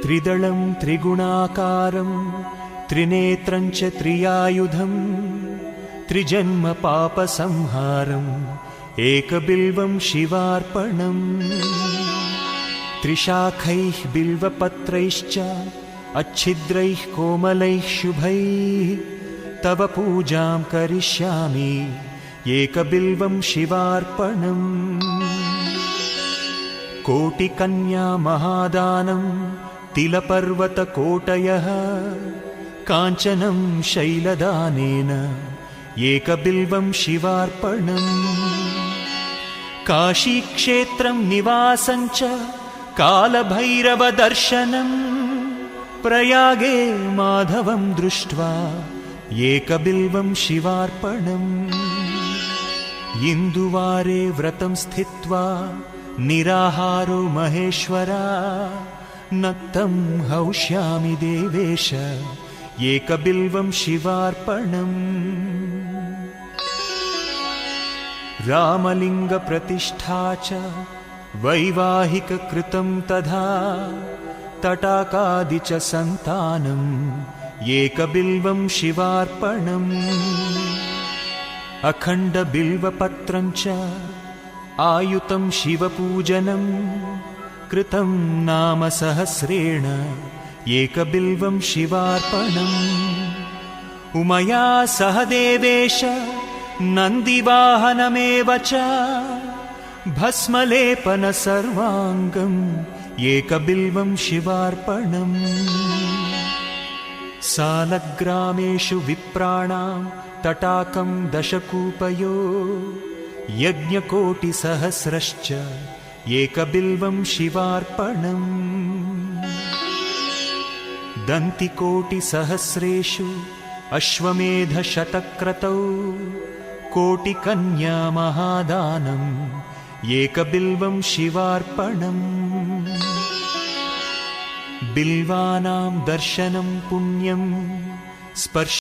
त्रिदलं त्रिगुणाकारं त्रिनेत्रं च त्रियायुधं त्रिजन्म पापसंहारम् एकबिल्वं शिवार्पणम् त्रिशाखैः बिल्वपत्रैश्च अच्छिद्रैः कोमलैः शुभैः तव पूजां करिष्यामि एकबिल्वं शिवार्पणम् कोटिकन्या महादानं तिलपर्वतकोटयः काञ्चनं शैलदानेन एकबिल्वं शिवार्पणम् काशीक्षेत्रं निवासं च कालभैरवदर्शनं प्रयागे माधवं दृष्ट्वा एकबिल्वं शिवार्पणम् इन्दुवारे व्रतं स्थित्वा निराहारो महेश्वरा नक्तं हौष्यामि देवेश एकबिल्वं शिवार्पणम् रामलिङ्गप्रतिष्ठा च वैवाहिककृतं तथा तटाकादि च सन्तानम् एकबिल्वं शिवार्पणम् अखण्डबिल्वपत्रं च आयुतं शिवपूजनं कृतं नाम सहस्रेण एकबिल्वं शिवार्पणम् उमया सह देवेश नन्दिवाहनमेव च भस्मलेपन सर्वाङ्गम् एकबिल्वं शिवार्पणम् सालग्रामेषु विप्राणां तटाकं दशकूपयो यज्ञकोटिसहस्रश्च एकबिल्वं शिवार्पणम् दन्तिकोटिसहस्रेषु अश्वमेधशतक्रतौ कोटिकन्या महादानम् एकबिल्वं शिवार्पणम् बिल्वानां दर्शनं पुण्यं स्पर्श